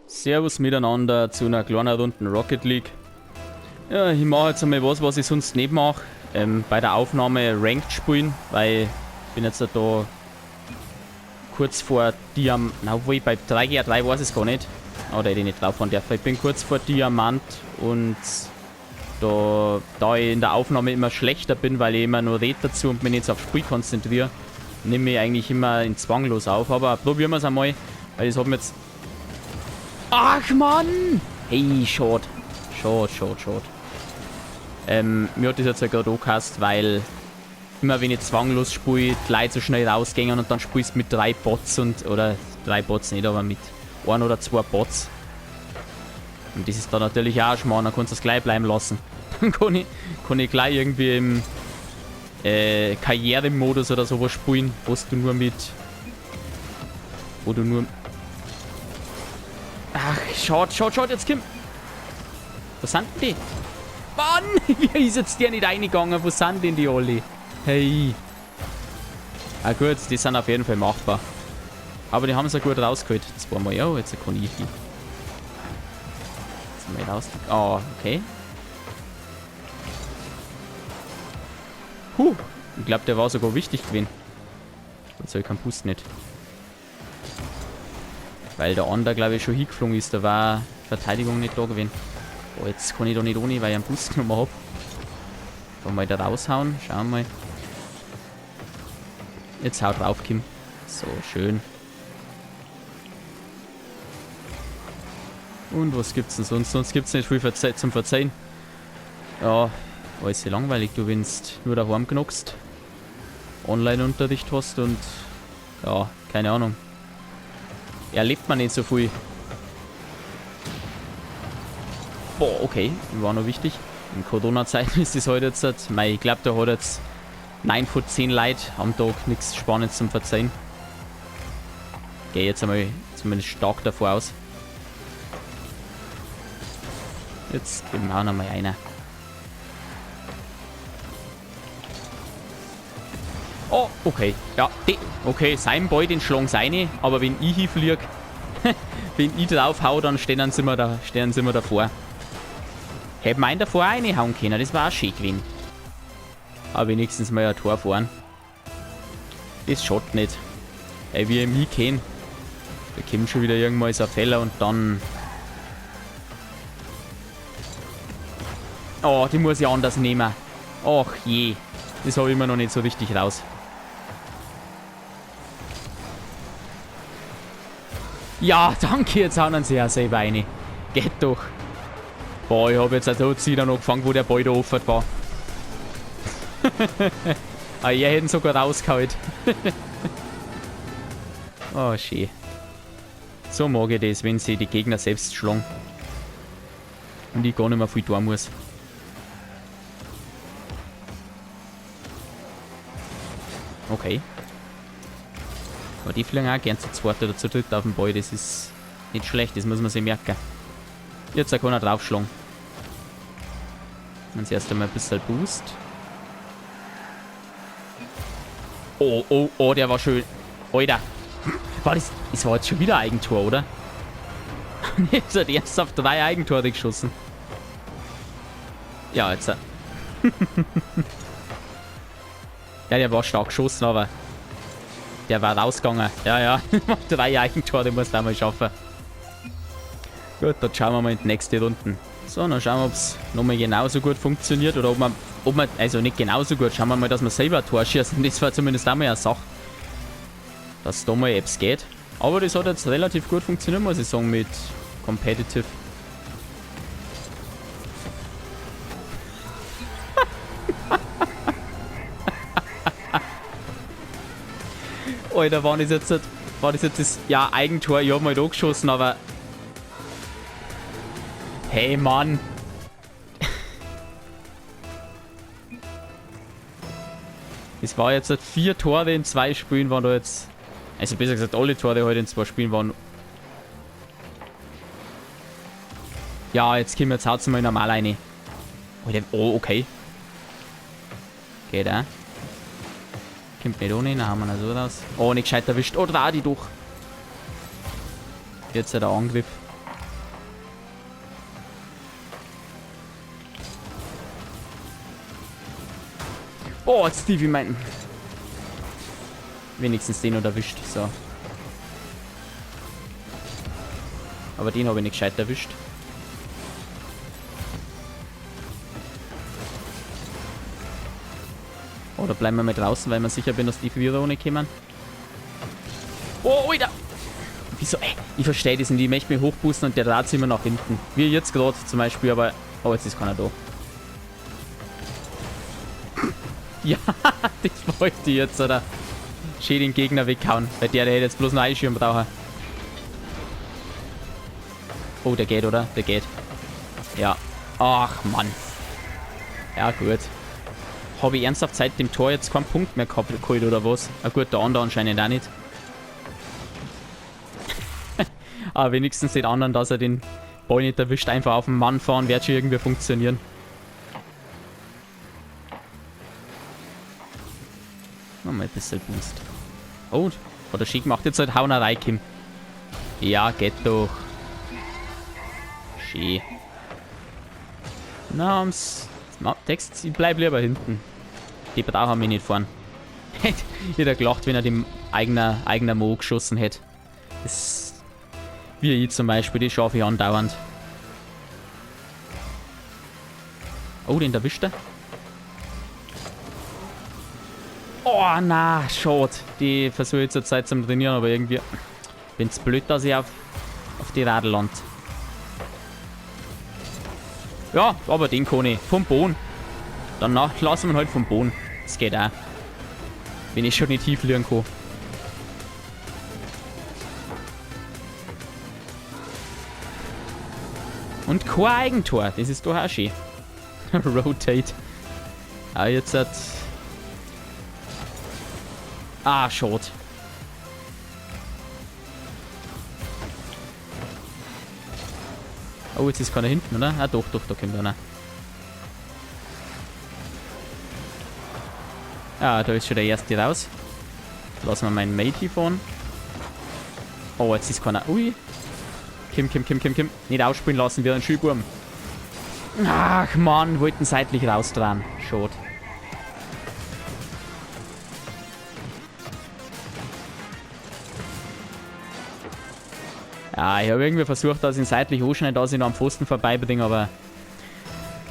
Servus miteinander zu einer kleinen Runde Rocket League. Ja, ich mache jetzt einmal was ich sonst nicht mache. Bei der Aufnahme Ranked spielen, weil ich bin jetzt da kurz vor Diamant. Na, wo ich bei 3 gegen 3 weiß ich es gar nicht. Aber da hätte ich nicht drauf fahren dürfen. Ich bin kurz vor Diamant und da ich in der Aufnahme immer schlechter bin, weil ich immer nur rede dazu und mich nicht aufs Spiel konzentriere, nehme ich eigentlich immer in zwanglos auf. Aber probieren wir es einmal, weil das hat mir jetzt... Ach Mann! Hey, schade. Schade. Mir hat das jetzt ja gerade angehasst, weil immer wenn ich zwanglos spiele, die Leute so schnell rausgehen und dann spielst du mit 3 Bots oder 3 Bots nicht, aber mit 1 oder 2 Bots. Und das ist dann natürlich auch Schmarrn, dann kannst du es gleich bleiben lassen. Dann kann ich gleich irgendwie im Karrieremodus oder sowas spielen, wo du nur... Ach, schaut, jetzt Kim. Wo sind denn die? Mann, wie ist jetzt der nicht reingegangen? Wo sind denn die alle? Hey. Ah gut, die sind auf jeden Fall machbar. Aber die haben es ja gut rausgeholt. Zweimal, ja, jetzt kann ich die. Jetzt mal raus. Ah, okay. Ich glaube, der war sogar wichtig gewesen. Jetzt habe ich keinen Boost nicht. Weil der andere, glaube ich, schon hingeflogen ist. Da war Verteidigung nicht da gewesen. Oh, jetzt kann ich da nicht ohne, weil ich einen Boost genommen habe. Kann mal da raushauen. Schauen wir mal. Jetzt haut drauf, Kim. So, schön. Und was gibt's denn sonst? Sonst gibt's nicht viel zum Verzeihen. Ja, alles langweilig. Du wennst nur daheim genockst. Online-Unterricht hast und... Ja, keine Ahnung. Erlebt man nicht so viel. Boah, okay. War noch wichtig. In Corona-Zeiten ist das heute jetzt... Ich glaube, da hat jetzt 9 von 10 Leute am Tag nichts Spannendes zum Verzeihen. Gehe jetzt einmal zumindest stark davor aus. Jetzt geben wir auch noch mal einer. Oh, okay. Ja, okay, sein Boy, den schlagen seine. Aber wenn ich hinfliege, wenn ich drauf hau, dann stehen sie mir davor. Hätten wir einen davor reinhauen können, das war auch schön gewesen. Aber wenigstens mal ein Tor fahren. Das schaut nicht. Ey, wie ich mich kenne. Da kommt schon wieder irgendwann so ein Fehler und dann... Oh, die muss ich anders nehmen. Ach je. Das habe ich immer noch nicht so richtig raus. Ja, danke, jetzt hauen sie ja selber rein. Geht doch. Boah, ich habe jetzt also wieder noch gefangen, wo der Ball da offen war. Ah, ihr hätten sogar rausgehauen. Oh, schön. So mag ich das, wenn sie die Gegner selbst schlagen. Und ich gar nicht mehr viel tun muss. Okay. Aber die fliegen auch gern zu zweit oder zu dritt auf den Ball. Das ist nicht schlecht, das muss man sich merken. Jetzt kann er draufschlagen. Und erst einmal ein bisschen Boost. Oh, der war schön. Alter. Das war jetzt schon wieder Eigentor, oder? Jetzt hat er erst auf 3 Eigentore geschossen. Ja, jetzt. Ja, der war stark geschossen, aber der war rausgegangen. Ja. 3 Eigentore muss er mal schaffen. Gut, dann schauen wir mal in die nächste Runde. So, dann schauen wir, ob es nochmal genauso gut funktioniert oder ob man, also nicht genauso gut, schauen wir mal, dass wir selber ein Tor schießen. Das war zumindest auch mal eine Sache, dass da mal Apps geht. Aber das hat jetzt relativ gut funktioniert, muss ich sagen, mit Competitive. Alter, war das jetzt das... Ja, Eigentor, ich hab mal da geschossen, aber... Hey, Mann. Es war jetzt 4 Tore in 2 Spielen waren da jetzt... Also besser gesagt, alle Tore heute in 2 Spielen waren... Ja, jetzt kommen wir jetzt haut's mal normal rein. Oh, okay. Geht auch. Kommt nicht ohne, dann haben wir ihn so raus. Oh, nicht gescheit erwischt. Oh, da die durch. Jetzt der Angriff. Oh, jetzt Stevie meinen. Wenigstens den noch erwischt. So. Aber den habe ich nicht gescheit erwischt. Oh, da bleiben wir mal draußen, weil wir sicher bin, dass die wieder ohne kommen. Oh, Alter! Wieso? Ich verstehe das nicht. Ich möchte mich hochboosten und der dreht sich immer nach hinten. Wie jetzt gerade zum Beispiel, aber... Oh, jetzt ist keiner da. Ja, das wollte ich jetzt, oder? Schön den Gegner weghauen. Weil der hätte jetzt bloß einen Eisschirm brauchen. Oh, der geht, oder? Der geht. Ja. Ach, Mann. Ja, gut. Habe ich ernsthaft seit dem Tor jetzt keinen Punkt mehr gehabt, oder was? Ah gut, der andere anscheinend auch nicht. Aber wenigstens den anderen, dass er den Ball nicht erwischt. Einfach auf den Mann fahren, wird schon irgendwie funktionieren. Nochmal ein bisschen Boost. Oh, hat er schön gemacht. Jetzt halt Haunerei, Kim. Ja, geht doch. Schön. Na, Text, ich bleib lieber hinten. Die brauchen mich nicht fahren. Hätte er gelacht, wenn er dem eigener Mo geschossen hätte. Das, wie ich zum Beispiel, die schaffe ich andauernd. Oh, den erwischt er. Oh, na, schade. Die versuche ich zur Zeit zum Trainieren, aber irgendwie bin es blöd, dass ich auf die Radl lande. Ja, aber den kann ich. Vom Boden. Danach lassen wir halt vom Boden. Das geht auch. Wenn ich schon nicht tief liegen kann. Und kein Eigentor. Das ist doch auch schön. Rotate. Ah, jetzt hat... Ah, schade. Oh, jetzt ist keiner hinten, oder? Ah, doch, da kommt einer. Ah, da ist schon der erste raus. Lassen wir meinen Mate hier fahren. Oh, jetzt ist keiner. Ui. Kim. Nicht ausspielen lassen, wir einen Schülburm. Ach, Mann, wollten seitlich rausdrehen. Schade. Ja, ich habe irgendwie versucht, dass ich ihn seitlich anschneide, dass ich noch am Pfosten vorbeibringe, aber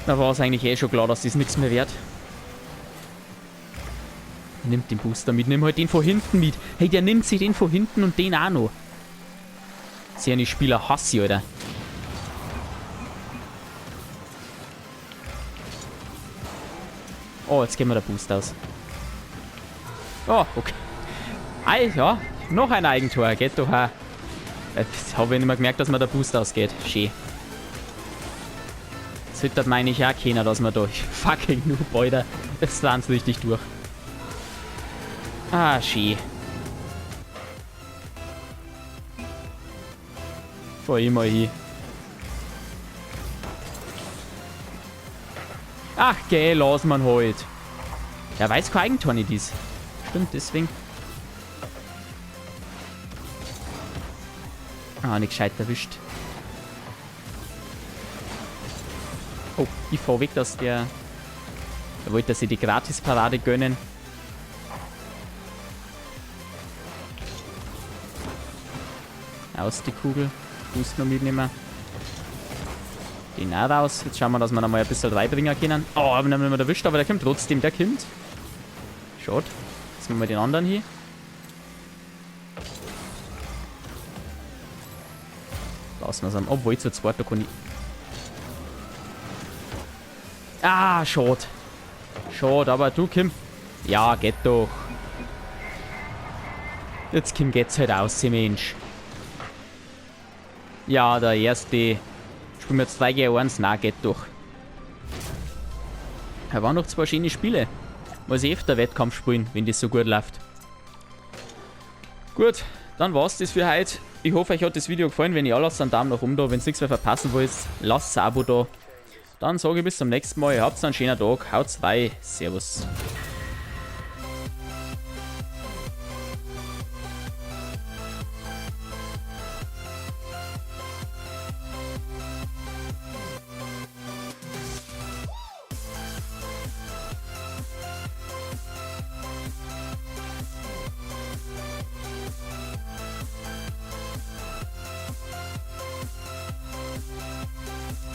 da war es eigentlich eh schon klar, dass das nichts mehr wird. Nimmt den Booster mit, nimm halt den von hinten mit. Hey, der nimmt sich den von hinten und den auch noch. Sehr eine Spieler hasse ich, Alter. Oh, jetzt gehen wir der Boost aus. Oh, okay. Ja, noch ein Eigentor, geht doch auch. Jetzt habe ich nicht mehr gemerkt, dass mir der Boost ausgeht. Schön. Das wird meine ich auch keiner, dass man da fucking Noob, Alter. Jetzt dran es richtig durch. Ah, schön. Fahr ich mal hin. Ach, geh, lass man halt. Er weiß kein Eigentor nicht ist. Stimmt, deswegen. Ah, nicht gescheit erwischt. Oh, ich fahr weg, dass der... Er wollte sich die Gratisparade gönnen. Aus die Kugel. Boost noch mitnehmen. Den auch raus. Jetzt schauen wir, dass wir noch mal ein bisschen reinbringen können. Oh, haben wir nicht mehr erwischt, aber der kommt trotzdem. Der kommt. Schade. Jetzt nehmen wir den anderen hier. Lassen wir es an. Obwohl, zu zweit, da kann ich... Ah, schade. Schade, aber du, Kim. Ja, geht doch. Jetzt, Kim, geht's halt aus, Mensch. Ja, der erste. Spielen wir jetzt 3 gegen 1. Nein, geht doch. Da waren noch 2 schöne Spiele. Muss ich öfter Wettkampf spielen, wenn das so gut läuft. Gut, dann war's das für heute. Ich hoffe, euch hat das Video gefallen. Wenn ja, lasst einen Daumen nach oben da. Wenn ihr nichts mehr verpassen wollt, lasst ein Abo da. Dann sage ich bis zum nächsten Mal. Habt einen schönen Tag. Haut rein. Servus.